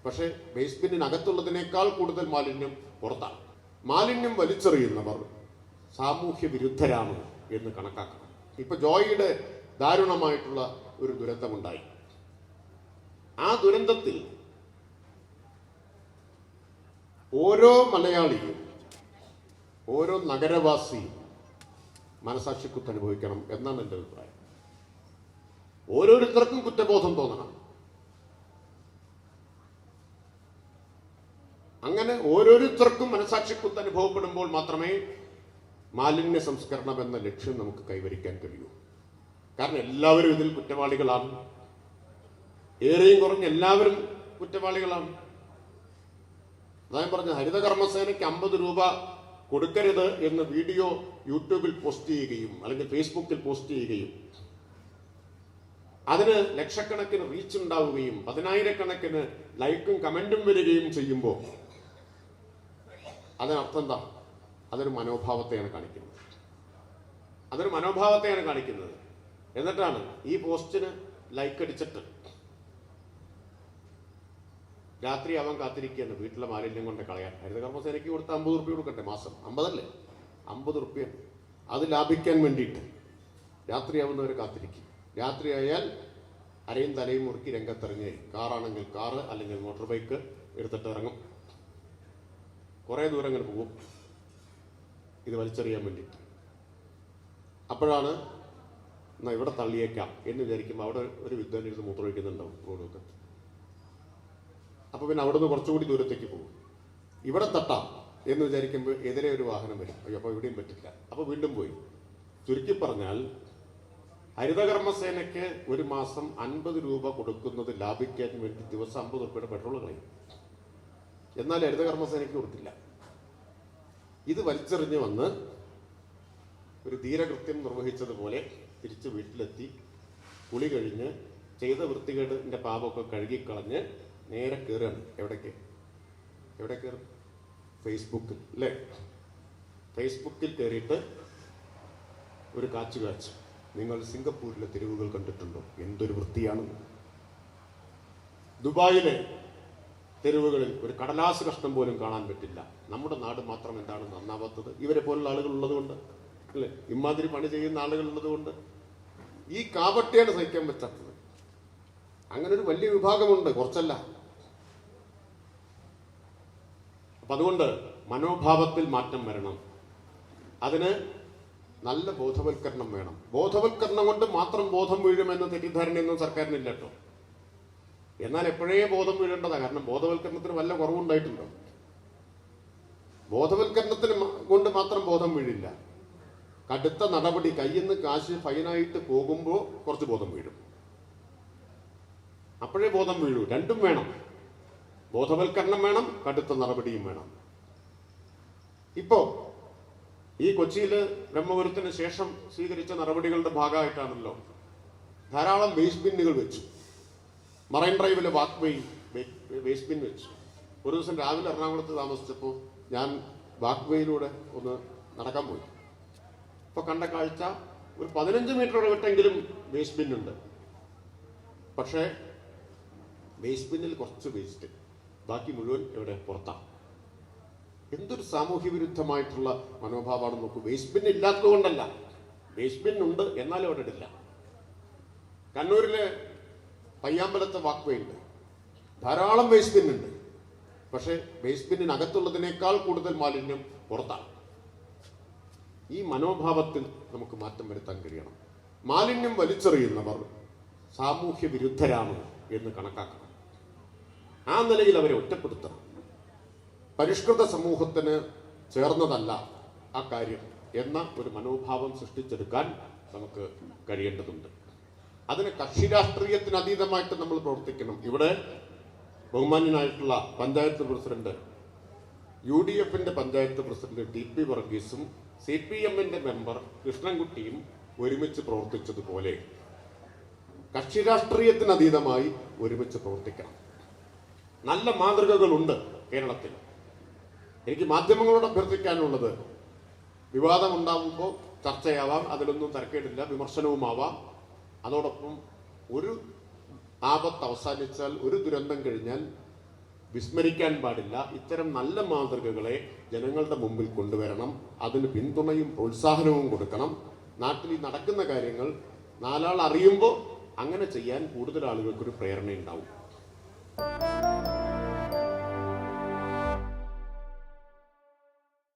പക്ഷേ വേസ്റ്റ് ബിന്നിനകത്തുള്ളതിനേക്കാൾ കൂടുതൽ മാലിന്യം പുറത്താണ്. മാലിന്യം വലിച്ചെറിയുന്നവർ സാമൂഹ്യ വിരുദ്ധരാണ് എന്ന് കണക്കാക്കണം. ഇപ്പൊ ജോയിയുടെ ദാരുണമായിട്ടുള്ള ഒരു ദുരന്തമുണ്ടായി. ആ ദുരന്തത്തിൽ ഓരോ മലയാളിയും ഓരോ നഗരവാസിയും മനസാക്ഷിക്കുത്ത് അനുഭവിക്കണം എന്നാണ് എൻ്റെ അഭിപ്രായം. ഓരോരുത്തർക്കും കുറ്റബോധം തോന്നണം. അങ്ങനെ ഓരോരുത്തർക്കും മനസാക്ഷിക്കുത്ത് അനുഭവപ്പെടുമ്പോൾ മാത്രമേ മാലിന്യ സംസ്കരണം എന്ന ലക്ഷ്യം നമുക്ക് കൈവരിക്കാൻ കഴിയൂ. കാരണം എല്ലാവരും ഇതിൽ കുറ്റവാളികളാണ്. ഏറെയും കുറഞ്ഞ എല്ലാവരും കുറ്റവാളികളാണ്. അതായത് പറഞ്ഞ ഹരിത കർമ്മസേനയ്ക്ക് 50 രൂപ കൊടുക്കരുത് എന്ന് വീഡിയോ യൂട്യൂബിൽ പോസ്റ്റ് ചെയ്യുകയും അല്ലെങ്കിൽ ഫേസ്ബുക്കിൽ പോസ്റ്റ് ചെയ്യുകയും അതിന് ലക്ഷക്കണക്കിന് റീച്ച് ഉണ്ടാവുകയും 10,000-കണക്കിന് ലൈക്കും കമന്റും വരികയും ചെയ്യുമ്പോൾ അതിനർത്ഥം എന്താ? അതൊരു മനോഭാവത്തെയാണ് കാണിക്കുന്നത്. എന്നിട്ടാണ് ഈ പോസ്റ്റിന് ലൈക്ക് അടിച്ചിട്ട് രാത്രി അവൻ കാത്തിരിക്കുകയാണ് വീട്ടിലെ മാലിന്യം കൊണ്ട് കളയാൻ. ഹരിത കർമ്മസേനയ്ക്ക് കൊടുത്ത 50 റുപ്യ കൊടുക്കട്ടെ, മാസം 50 അല്ലേ, 50 റുപ്യ അത് ലാഭിക്കാൻ വേണ്ടിയിട്ട് രാത്രിയാവുന്നവരെ കാത്തിരിക്കും. രാത്രിയായാൽ അരയും തലയും മുറുക്കി രംഗത്തിറങ്ങി, കാറാണെങ്കിൽ കാറ് അല്ലെങ്കിൽ മോട്ടോർ ബൈക്ക് എടുത്തിട്ട് ഇറങ്ങും. കുറേ ദൂരം ഇങ്ങനെ പോകും ഇത് വലിച്ചെറിയാൻ വേണ്ടിയിട്ട്. അപ്പോഴാണ് എന്നാൽ ഇവിടെ തള്ളിയേക്കാം എന്ന് വിചാരിക്കുമ്പോൾ അവിടെ ഒരു വിദ്വാൻ ഇരുന്ന് മൂത്രമൊഴിക്കുന്നുണ്ടാവും റോഡൊക്കെ. അപ്പോൾ പിന്നെ അവിടെ നിന്ന് കുറച്ചുകൂടി ദൂരത്തേക്ക് പോകും. ഇവിടെ തട്ടാം എന്ന് വിചാരിക്കുമ്പോൾ എതിരെ ഒരു വാഹനം വരും. അയ്യോ, അപ്പോൾ ഇവിടെയും പറ്റില്ല. അപ്പോൾ വീണ്ടും പോയി. ചുരുക്കി പറഞ്ഞാൽ ഹരിതകർമ്മസേനയ്ക്ക് ഒരു മാസം 50 രൂപ കൊടുക്കുന്നത് ലാഭിക്കാൻ വേണ്ടി ദിവസം 50 രൂപയുടെ പെട്രോൾ കളയും. എന്നാൽ ഹരിതകർമ്മസേനയ്ക്ക് കൊടുത്തില്ല. ഇത് വലിച്ചെറിഞ്ഞ് വന്ന് ഒരു ധീരകൃത്യം നിർവഹിച്ചതുപോലെ തിരിച്ച് വീട്ടിലെത്തി കുളി കഴിഞ്ഞ് ചെയ്ത വൃത്തികേടിൻ്റെ പാപമൊക്കെ കഴുകിക്കളഞ്ഞ് നേരെ കയറുകയാണ്. എവിടെ കയറും? ഫേസ്ബുക്കിൽ അല്ലേ? ഫേസ്ബുക്കിൽ കയറിയിട്ട് ഒരു കാച്ച് നിങ്ങൾ സിംഗപ്പൂരിലെ തെരുവുകൾ കണ്ടിട്ടുണ്ടോ? എന്തൊരു വൃത്തിയാണ്. ദുബായിലെ തെരുവുകളിൽ ഒരു കടലാസ് കഷ്ണം പോലും കാണാൻ പറ്റില്ല. നമ്മുടെ നാട് മാത്രം എന്താണ് നന്നാവാത്തത്? ഇവരെ പോലുള്ള ആളുകൾ ഉള്ളതുകൊണ്ട് അല്ലേ? ഇമാതിരി പണി ചെയ്യുന്ന ആളുകൾ ഉള്ളതുകൊണ്ട് ഈ കാപട്യാണ് സഹിക്കാൻ പറ്റാത്തത്. അങ്ങനെ ഒരു വലിയ വിഭാഗമുണ്ട്, കുറച്ചല്ല. അപ്പൊ അതുകൊണ്ട് മനോഭാവത്തിൽ മാറ്റം വരണം. അതിന് നല്ല ബോധവൽക്കരണം വേണം. ബോധവൽക്കരണം കൊണ്ട് മാത്രം ബോധം വീഴുമെന്ന തെറ്റിദ്ധാരണയൊന്നും സർക്കാരിനില്ല കേട്ടോ. എന്നാൽ എപ്പോഴേ ബോധം വീഴേണ്ടതാണ്. കാരണം ബോധവൽക്കരണത്തിന് വല്ല കുറവുണ്ടായിട്ടുണ്ടോ? ബോധവൽക്കരണത്തിന് കൊണ്ട് മാത്രം ബോധം വീഴില്ല. കടുത്ത നടപടി, കയ്യിൽ നിന്ന് കാശ് ഫൈനായിട്ട് പോകുമ്പോൾ കുറച്ച് ബോധം വീഴും. അപ്പോഴേ ബോധം വീഴൂ. രണ്ടും വേണം. ബോധവൽക്കരണം വേണം, കടുത്ത നടപടിയും വേണം. ഇപ്പോ ഈ കൊച്ചിയിൽ ബ്രഹ്മപുരത്തിന് ശേഷം സ്വീകരിച്ച നടപടികളുടെ ഭാഗമായിട്ടാണല്ലോ ധാരാളം വേസ്റ്റ് ബിന്നുകൾ വെച്ചു. മറൈൻ ഡ്രൈവിലെ വാക്ക് വേ വേസ്റ്റ് ബിൻ വെച്ചു. ഒരു ദിവസം രാവിലെ എറണാകുളത്ത് താമസിച്ചപ്പോൾ ഞാൻ വാക്ക് വേയിലൂടെ ഒന്ന് നടക്കാൻ പോയി. ഇപ്പോൾ കണ്ട കാഴ്ച ഒരു 15 മീറ്റർ ഇടവിട്ടെങ്കിലും വേസ്റ്റ് ബിന്നുണ്ട്. പക്ഷേ വേസ്റ്റ് ബിന്നിൽ കുറച്ച് വേസ്റ്റ്, ബാക്കി മുഴുവൻ ഇവിടെ പുറത്താണ്. എന്തൊരു സാമൂഹ്യ വിരുദ്ധമായിട്ടുള്ള മനോഭാവമാണ് നോക്കൂ. വേസ്റ്റ് ബിൻ ഇല്ലാത്തതുകൊണ്ടല്ല, വേസ്റ്റ് ബിൻ ഉണ്ട്, എന്നാലും അവിടെ ഇടില്ല. കണ്ണൂരിലെ പയ്യാമ്പലത്തെ വാക്ക് വേ ഉണ്ട്, ധാരാളം വേസ്റ്റ് ബിൻ ഉണ്ട്. പക്ഷേ വേസ്റ്റ് ബിന്നിനകത്തുള്ളതിനേക്കാൾ കൂടുതൽ മാലിന്യം പുറത്താണ്. ഈ മനോഭാവത്തിൽ നമുക്ക് മാറ്റം വരുത്താൻ കഴിയണം. മാലിന്യം വലിച്ചെറിയുന്നവർ സാമൂഹ്യ വിരുദ്ധരാണ് എന്ന് കണക്കാക്കണം. ആ നിലയിൽ അവരെ ഒറ്റപ്പെടുത്തണം. പരിഷ്കൃത സമൂഹത്തിന് ചേർന്നതല്ല ആ കാര്യം എന്ന ഒരു മനോഭാവം സൃഷ്ടിച്ചെടുക്കാൻ നമുക്ക് കഴിയേണ്ടതുണ്ട്. അതിന് കക്ഷി രാഷ്ട്രീയത്തിന് അതീതമായിട്ട് നമ്മൾ പ്രവർത്തിക്കണം. ഇവിടെ ബഹുമാന്യനായിട്ടുള്ള പഞ്ചായത്ത് പ്രസിഡന്റ്, UDFന്റെ പഞ്ചായത്ത് പ്രസിഡന്റ് TP വർഗീസും CPMന്റെ മെമ്പർ കൃഷ്ണൻകുട്ടിയും ഒരുമിച്ച് പ്രവർത്തിച്ചതുപോലെ കക്ഷി രാഷ്ട്രീയത്തിന് അതീതമായി ഒരുമിച്ച് പ്രവർത്തിക്കണം. നല്ല മാതൃകകളുണ്ട് കേരളത്തിൽ. എനിക്ക് മാധ്യമങ്ങളോട് അഭ്യർത്ഥിക്കാനുള്ളത്, വിവാദമുണ്ടാവുമ്പോൾ ചർച്ചയാവാം, അതിലൊന്നും തരക്കേടില്ല, വിമർശനവുമാവാം. അതോടൊപ്പം ഒരു ആപത്ത് അവസാനിച്ചാൽ, ഒരു ദുരന്തം കഴിഞ്ഞാൽ വിസ്മരിക്കാൻ പാടില്ല. ഇത്തരം നല്ല മാതൃകകളെ ജനങ്ങളുടെ മുമ്പിൽ കൊണ്ടുവരണം. അതിന് പിന്തുണയും പ്രോത്സാഹനവും കൊടുക്കണം. നാട്ടിൽ നടക്കുന്ന കാര്യങ്ങൾ നാലാൾ അറിയുമ്പോൾ അങ്ങനെ ചെയ്യാൻ കൂടുതൽ ആളുകൾക്കൊരു പ്രേരണയുണ്ടാവും.